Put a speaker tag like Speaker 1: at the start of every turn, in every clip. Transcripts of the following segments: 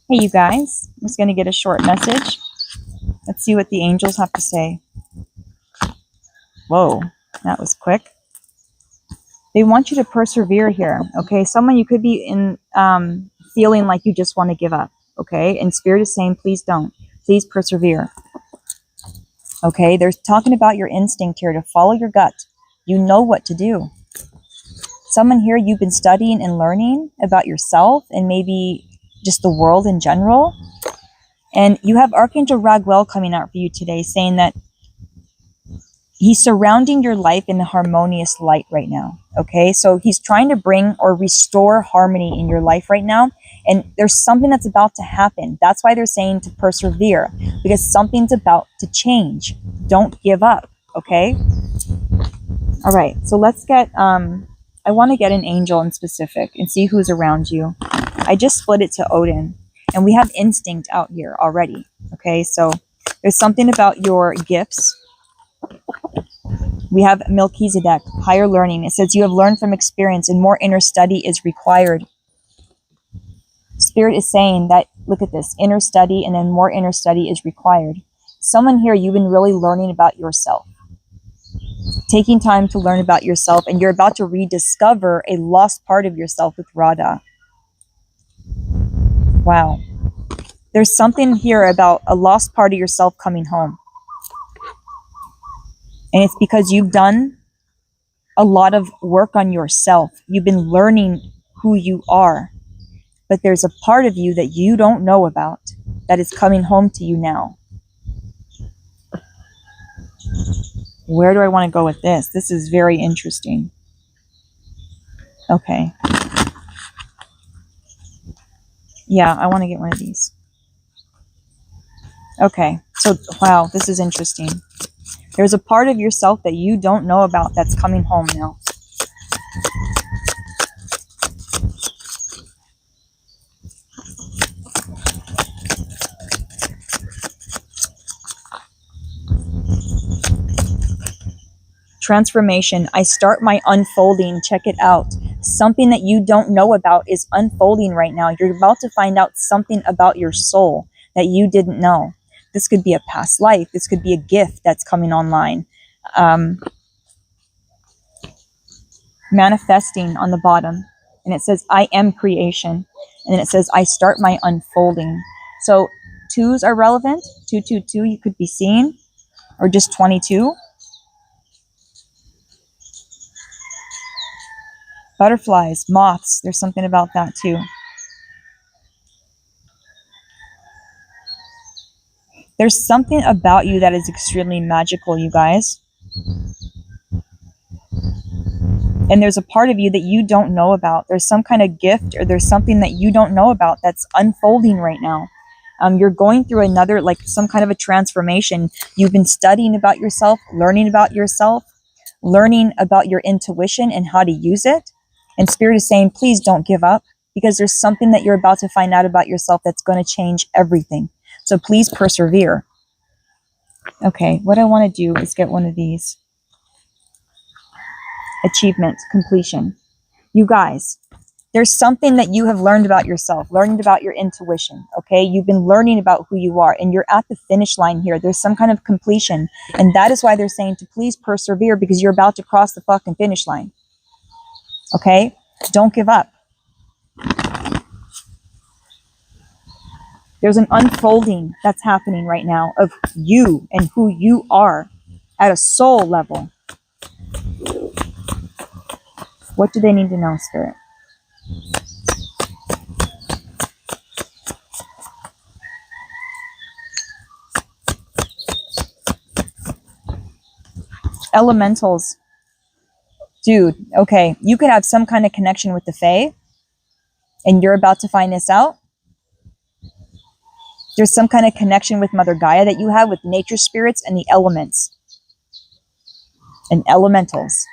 Speaker 1: Hey, you guys. I'm just going to get a short message. Let's see what the angels have to say. Whoa, that was quick. They want you to persevere here, okay? Someone you could be in feeling like you just want to give up, okay? And Spirit is saying, please don't. Please persevere, okay? They're talking about your instinct here to follow your gut. You know what to do. Someone here, you've been studying and learning about yourself and maybe just the world in general. And you have Archangel Raguel coming out for you today saying that he's surrounding your life in a harmonious light right now, okay? So he's trying to bring or restore harmony in your life right now. And there's something that's about to happen. That's why they're saying to persevere, because something's about to change. Don't give up, okay? All right, so let's get, I want to get an angel in specific and see who's around you. I just split it to Odin, and we have instinct out here already, okay? So there's something about your gifts. We have Melchizedek, higher learning. It says you have learned from experience and more inner study is required. Spirit is saying that, look at this, inner study and then more inner study is required. Someone here, you've been really learning about yourself. Taking time to learn about yourself, and you're about to rediscover a lost part of yourself with Radha. Wow. There's something here about a lost part of yourself coming home. And it's because you've done a lot of work on yourself. You've been learning who you are. But there's a part of you that you don't know about that is coming home to you now. Where do I want to go with this? This is very interesting. Okay. Yeah, I want to get one of these. Okay. So, wow, this is interesting. There's a part of yourself that you don't know about that's coming home now. Transformation. I start my unfolding. Check it out. Something that you don't know about is unfolding right now. You're about to find out something about your soul that you didn't know. This could be a past life. This could be a gift that's coming online. Manifesting on the bottom. And it says, I am creation. And then it says, I start my unfolding. So twos are relevant. 222 you could be seeing. Or just 22. Butterflies, moths. There's something about that too. There's something about you that is extremely magical, you guys. And there's a part of you that you don't know about. There's some kind of gift or there's something that you don't know about that's unfolding right now. You're going through another, like some kind of a transformation. You've been studying about yourself, learning about yourself, learning about your intuition and how to use it. And Spirit is saying, please don't give up, because there's something that you're about to find out about yourself that's going to change everything. So please persevere. Okay, what I want to do is get one of these. Achievement, completion. You guys, there's something that you have learned about yourself, learned about your intuition, okay? You've been learning about who you are, and you're at the finish line here. There's some kind of completion, and that is why they're saying to please persevere, because you're about to cross the fucking finish line. Okay? Don't give up. There's an unfolding that's happening right now of you and who you are at a soul level. What do they need to know, Spirit? Elementals. Dude, okay. You could have some kind of connection with the Fae, and you're about to find this out. There's some kind of connection with Mother Gaia that you have with nature spirits and the elements. And elementals.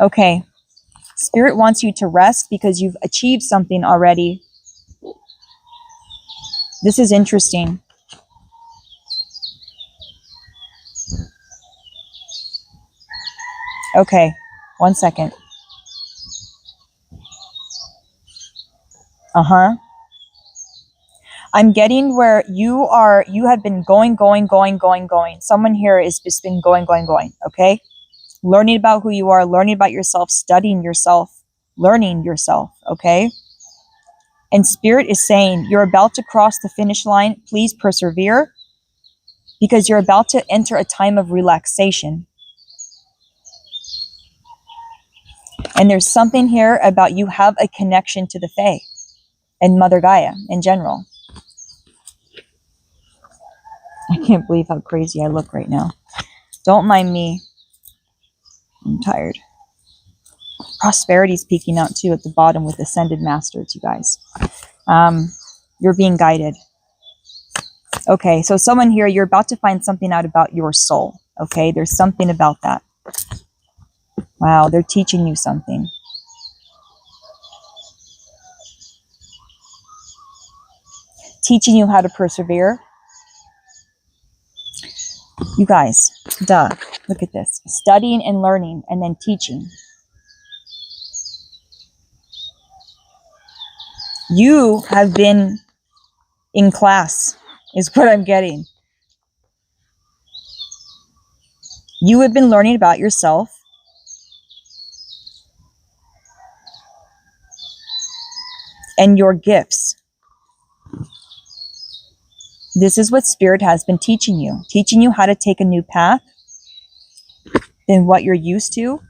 Speaker 1: Okay. Spirit wants you to rest because you've achieved something already. This is interesting. Okay, one second. Uh-huh. I'm getting where you have been going. Someone here has just been going, okay? Learning about who you are, learning about yourself, studying yourself, learning yourself, okay? And Spirit is saying, you're about to cross the finish line. Please persevere, because you're about to enter a time of relaxation. And there's something here about you have a connection to the Fae and Mother Gaia in general. I can't believe how crazy I look right now. Don't mind me. I'm tired. Prosperity's peeking out too at the bottom with Ascended Masters, you guys. You're being guided. Okay, so someone here, you're about to find something out about your soul. Okay, there's something about that. Wow, they're teaching you something. Teaching you how to persevere. You guys, duh, look at this. Studying and learning, and then teaching. You have been in class, is what I'm getting. You have been learning about yourself. And your gifts. This is what Spirit has been teaching you how to take a new path than what you're used to.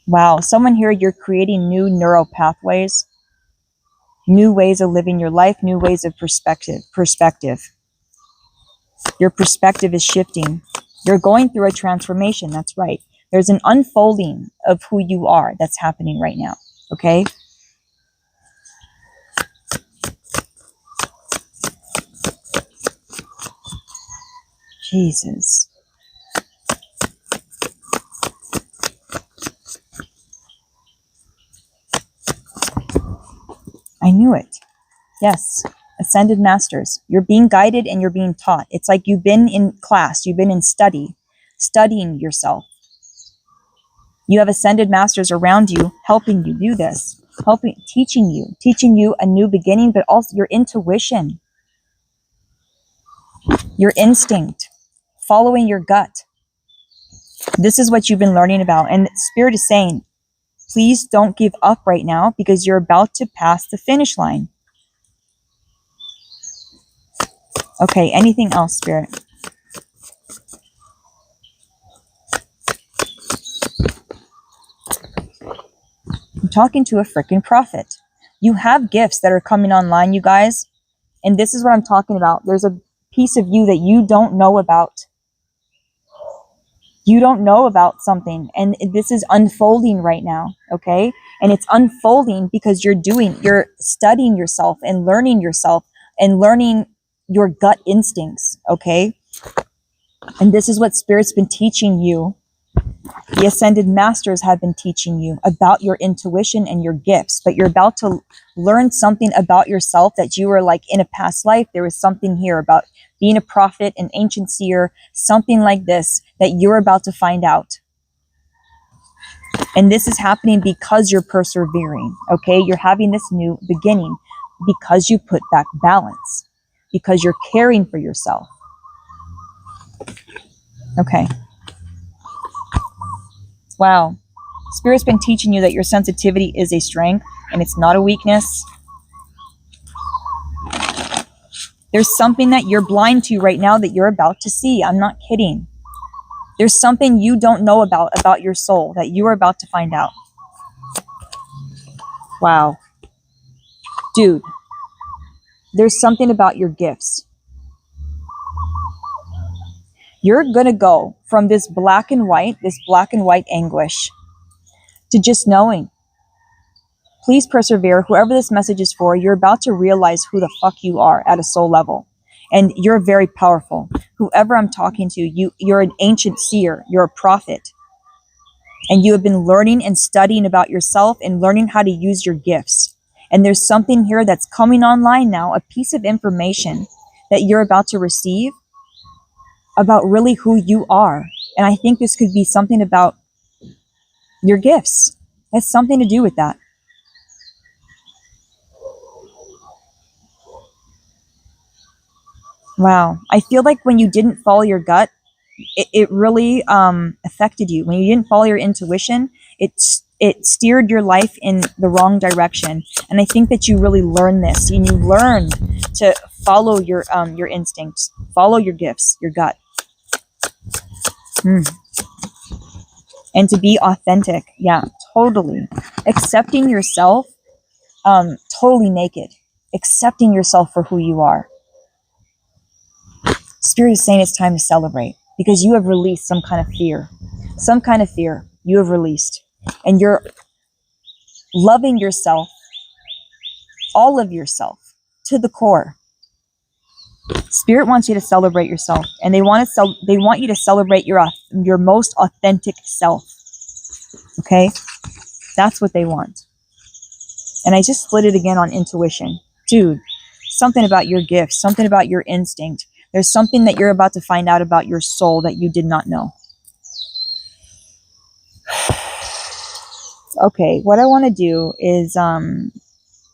Speaker 1: Wow, someone here, you're creating new neural pathways, new ways of living your life, new ways of perspective. Your perspective is shifting. You're going through a transformation, that's right. There's an unfolding of who you are that's happening right now, okay? Jesus. I knew it. Yes. Ascended Masters. You're being guided and you're being taught. It's like you've been in class. You've been in studying yourself. You have Ascended Masters around you helping you do this. Teaching you a new beginning, but also your intuition, your instinct, following your gut. This is what you've been learning about. And Spirit is saying, please don't give up right now, because you're about to pass the finish line. Okay, anything else, Spirit? I'm talking to a freaking prophet. You have gifts that are coming online, you guys. And this is what I'm talking about. There's a piece of you that you don't know about. You don't know about something. And this is unfolding right now, okay? And it's unfolding because you're studying yourself and learning your gut instincts, okay? And this is what Spirit's been teaching you. The Ascended Masters have been teaching you about your intuition and your gifts, but you're about to learn something about yourself that you were like in a past life. There was something here about being a prophet, an ancient seer, something like this that you're about to find out. And this is happening because you're persevering, okay? You're having this new beginning because you put back balance, because you're caring for yourself. Okay. Wow. Spirit's been teaching you that your sensitivity is a strength and it's not a weakness. There's something that you're blind to right now that you're about to see. I'm not kidding. There's something you don't know about your soul that you are about to find out. Wow. Dude, there's something about your gifts. You're going to go from this black and white anguish to just knowing. Please persevere. Whoever this message is for, you're about to realize who the fuck you are at a soul level. And you're very powerful. Whoever I'm talking to, you're an ancient seer. You're a prophet. And you have been learning and studying about yourself and learning how to use your gifts. And there's something here that's coming online now, a piece of information that you're about to receive about really who you are. And I think this could be something about your gifts. has something to do with that. Wow. I feel like when you didn't follow your gut, it really affected you. When you didn't follow your intuition, it steered your life in the wrong direction. And I think that you really learned this, and you learned to follow your instincts, follow your gifts, your gut. And to be authentic. Yeah, totally. Accepting yourself, totally naked. Accepting yourself for who you are. Spirit is saying it's time to celebrate, because you have released some kind of fear. Some kind of fear you have released. And you're loving yourself, all of yourself, to the core. Spirit wants you to celebrate yourself, and they want you to celebrate your most authentic self. Okay? That's what they want. And I just split it again on intuition. Dude, something about your gift, something about your instinct. There's something that you're about to find out about your soul that you did not know. Okay, what I want to do is,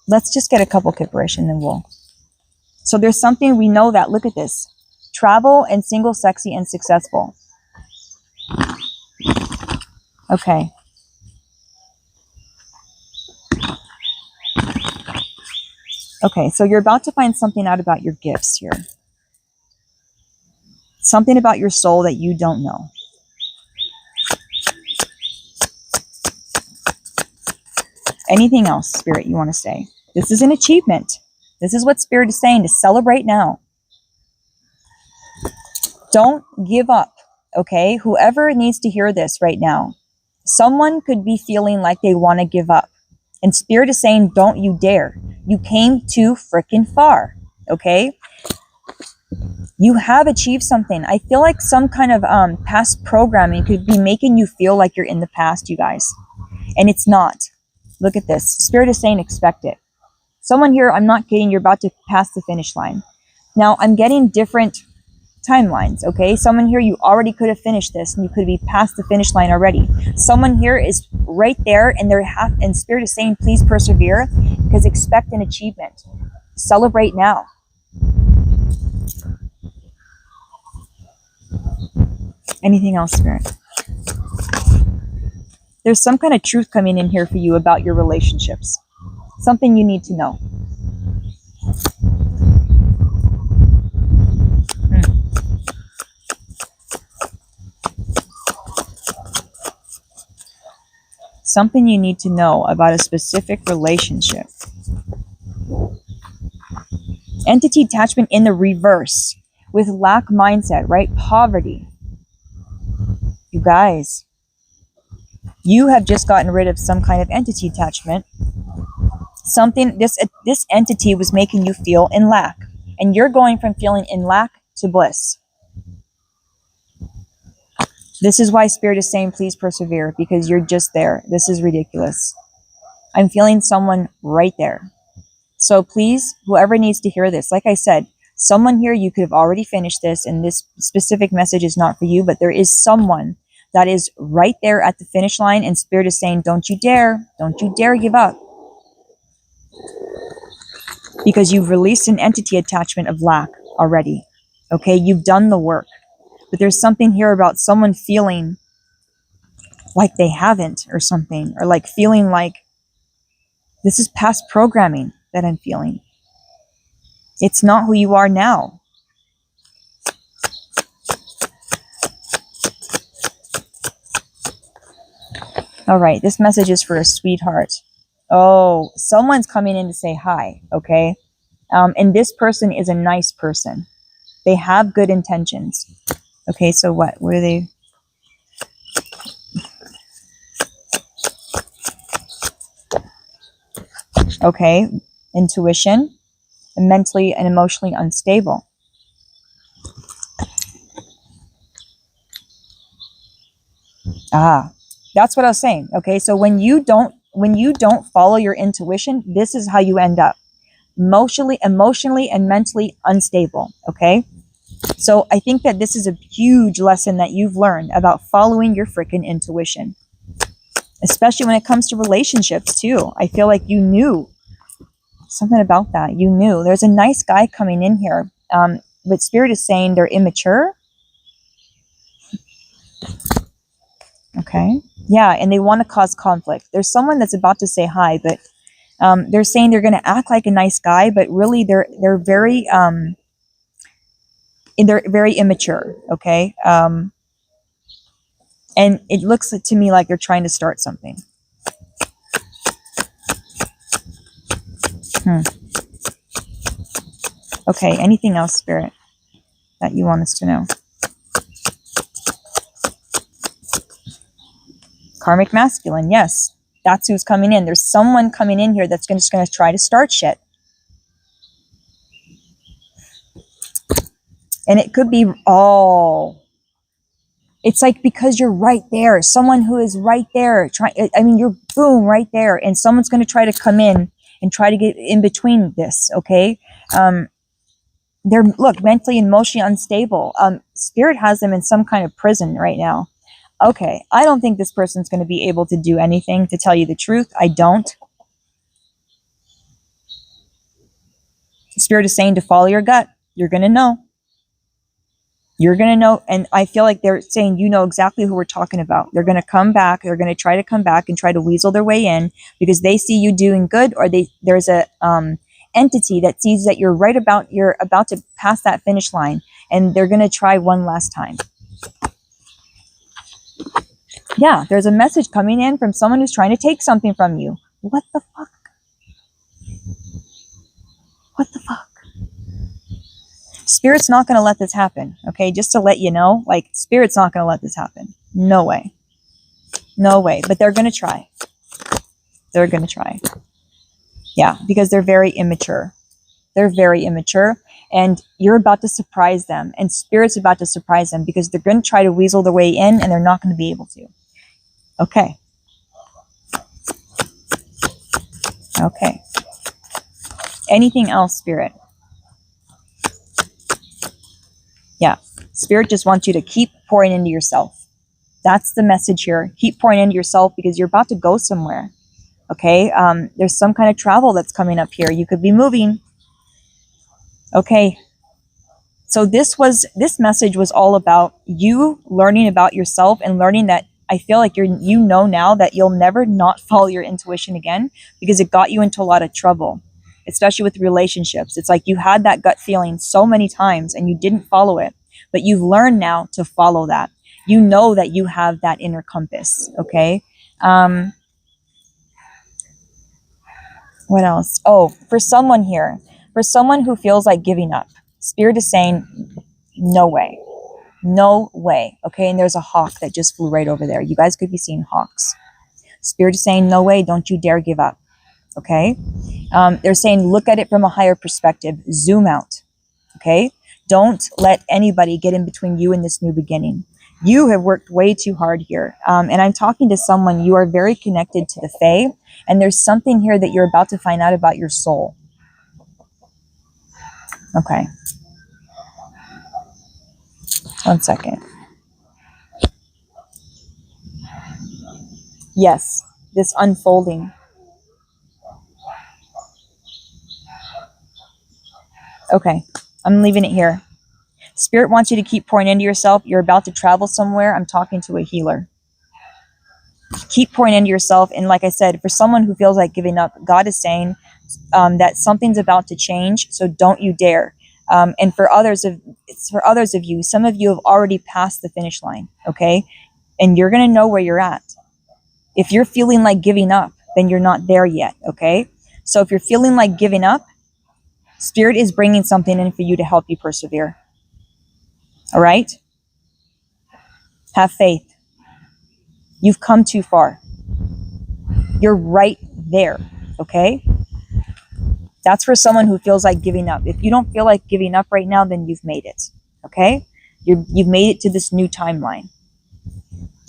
Speaker 1: let's just get a couple kipperish and then we'll... So there's something we know that, look at this. Travel and single, sexy, and successful. Okay. Okay, so you're about to find something out about your gifts here. Something about your soul that you don't know. Anything else, Spirit, you want to say? This is an achievement. This is what Spirit is saying, to celebrate now. Don't give up, okay? Whoever needs to hear this right now, someone could be feeling like they want to give up. And Spirit is saying, don't you dare. You came too freaking far, okay? You have achieved something. I feel like some kind of past programming could be making you feel like you're in the past, you guys. And it's not. Look at this. Spirit is saying, expect it. Someone here, I'm not kidding, you're about to pass the finish line. Now, I'm getting different timelines, okay? Someone here, you already could have finished this, and you could be past the finish line already. Someone here is right there, and Spirit is saying, please persevere, because expect an achievement. Celebrate now. Anything else, Spirit? There's some kind of truth coming in here for you about your relationships. Something you need to know. Something you need to know about a specific relationship. Entity attachment in the reverse with lack mindset, right? Poverty. You guys, you have just gotten rid of some kind of entity attachment. Something, this entity was making you feel in lack, and you're going from feeling in lack to bliss. This is why Spirit is saying, please persevere, because you're just there. This is ridiculous. I'm feeling someone right there. So please, whoever needs to hear this, like I said, someone here, you could have already finished this, and this specific message is not for you, but there is someone that is right there at the finish line, and Spirit is saying, don't you dare give up. Because you've released an entity attachment of lack already. Okay, you've done the work. But there's something here about someone feeling like they haven't, or something, or like feeling like this is past programming that I'm feeling. It's not who you are now. All right, this message is for a sweetheart. Oh, someone's coming in to say hi, okay? And this person is a nice person. They have good intentions. Okay, so what? What are they? Okay, intuition, mentally and emotionally unstable. That's what I was saying. Okay, so when you don't follow your intuition, this is how you end up. Emotionally and mentally unstable. Okay, so I think that this is a huge lesson that you've learned about following your freaking intuition. especially when it comes to relationships too. I feel like you knew something about that. You knew. There's a nice guy coming in here, but Spirit is saying they're immature. Okay. Yeah, and they want to cause conflict. There's someone that's about to say hi, but they're saying they're going to act like a nice guy, but really they're very immature. Okay. And it looks to me like they're trying to start something. Okay, anything else, Spirit, that you want us to know? Karmic masculine, yes. That's who's coming in. There's someone coming in here that's just going to try to start shit. And it could be, it's like because you're right there. Someone who is right there. You're boom, right there. And someone's going to try to come in and try to get in between this, okay? They're, look, mentally and emotionally unstable. Spirit has them in some kind of prison right now. Okay, I don't think this person's going to be able to do anything, to tell you the truth. I don't. Spirit is saying to follow your gut. You're going to know. You're going to know. And I feel like they're saying, you know exactly who we're talking about. They're going to come back. They're going to try to come back and try to weasel their way in because they see you doing good, or there's a entity that sees that you're about to pass that finish line, and they're going to try one last time. Yeah, there's a message coming in from someone who's trying to take something from you. What the fuck? What the fuck? Spirit's not going to let this happen, okay? Just to let you know, like, Spirit's not going to let this happen. No way. No way. But they're going to try. They're going to try. Yeah, because they're very immature. They're very immature, and you're about to surprise them, and Spirit's about to surprise them because they're going to try to weasel their way in, and they're not going to be able to. Okay. Okay. Anything else, Spirit? Yeah. Spirit just wants you to keep pouring into yourself. That's the message here. Keep pouring into yourself because you're about to go somewhere. Okay. There's some kind of travel that's coming up here. You could be moving. Okay. So this message was all about you learning about yourself and learning that I feel like you know now that you'll never not follow your intuition again because it got you into a lot of trouble, especially with relationships. It's like you had that gut feeling so many times and you didn't follow it, but you've learned now to follow that. You know that you have that inner compass. Okay. What else? Oh, for someone here, for someone who feels like giving up, Spirit is saying, no way. No way. Okay. And there's a hawk that just flew right over there. You guys could be seeing hawks. Spirit is saying, no way. Don't you dare give up. Okay. They're saying, look at it from a higher perspective. Zoom out. Okay. Don't let anybody get in between you and this new beginning. You have worked way too hard here. And I'm talking to someone, you are very connected to the Fae. And there's something here that you're about to find out about your soul. Okay. 1 second. Yes, this unfolding. Okay, I'm leaving it here. Spirit wants you to keep pouring into yourself. You're about to travel somewhere. I'm talking to a healer. Keep pouring into yourself. And like I said, for someone who feels like giving up, God is saying that something's about to change. So don't you dare. And for others of you, some of you have already passed the finish line, okay? And you're going to know where you're at. If you're feeling like giving up, then you're not there yet, okay? So if you're feeling like giving up, Spirit is bringing something in for you to help you persevere. All right? Have faith. You've come too far. You're right there, okay? That's for someone who feels like giving up. If you don't feel like giving up right now, then you've made it. Okay? You've made it to this new timeline.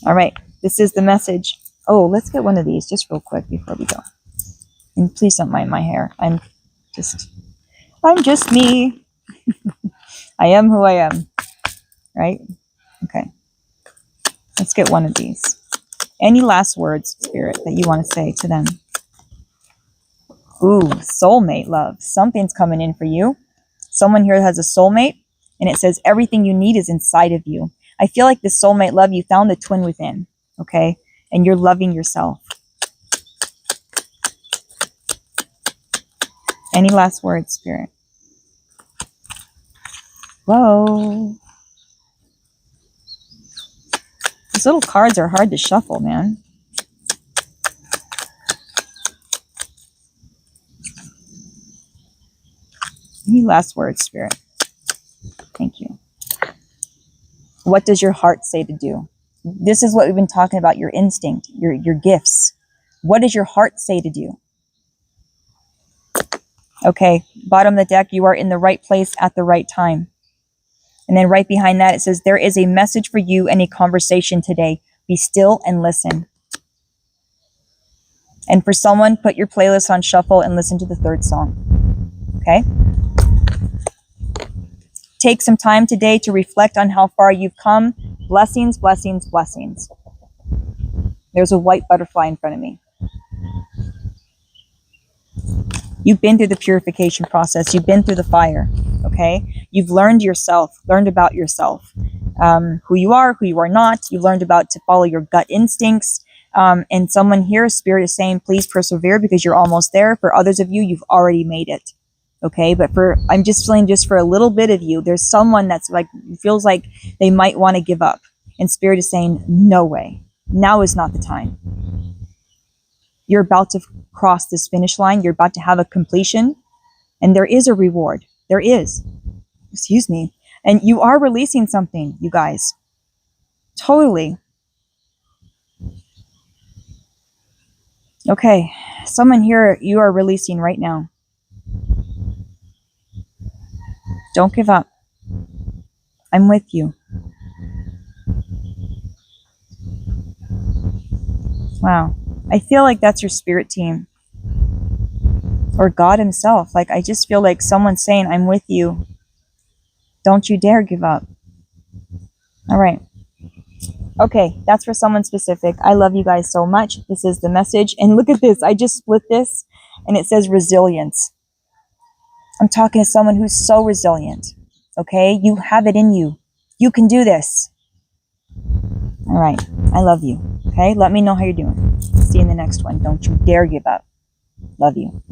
Speaker 1: All right. This is the message. Oh, let's get one of these just real quick before we go. And please don't mind my hair. I'm just me. I am who I am. Right? Okay. Let's get one of these. Any last words, Spirit, that you want to say to them? Ooh, soulmate love. Something's coming in for you. Someone here has a soulmate, and it says everything you need is inside of you. I feel like this soulmate love, you found the twin within, okay? And you're loving yourself. Any last words, Spirit? Whoa. These little cards are hard to shuffle, man. Any last words, Spirit? Thank you. What does your heart say to do? This is what we've been talking about, your instinct, your gifts. What does your heart say to do? Okay, bottom of the deck, you are in the right place at the right time. And then right behind that, it says, there is a message for you and a conversation today. Be still and listen. And for someone, put your playlist on shuffle and listen to the third song. Okay? Take some time today to reflect on how far you've come. Blessings, blessings, blessings. There's a white butterfly in front of me. You've been through the purification process. You've been through the fire. Okay? You've learned yourself, learned about yourself. Who you are not. You learned about to follow your gut instincts. And someone here, Spirit is saying, please persevere because you're almost there. For others of you, you've already made it. Okay, but I'm just feeling just for a little bit of you, there's someone that's like, feels like they might want to give up. And Spirit is saying, no way. Now is not the time. You're about to cross this finish line. You're about to have a completion. And there is a reward. There is. Excuse me. And you are releasing something, you guys. Totally. Okay, someone here, you are releasing right now. Don't give up. I'm with you. Wow. I feel like that's your spirit team. Or God himself. Like, I just feel like someone's saying, I'm with you. Don't you dare give up. All right. Okay, that's for someone specific. I love you guys so much. This is the message. And look at this. I just split this, and it says resilience. I'm talking to someone who's so resilient. Okay? You have it in you. You can do this. All right. I love you. Okay? Let me know how you're doing. See you in the next one. Don't you dare give up. Love you.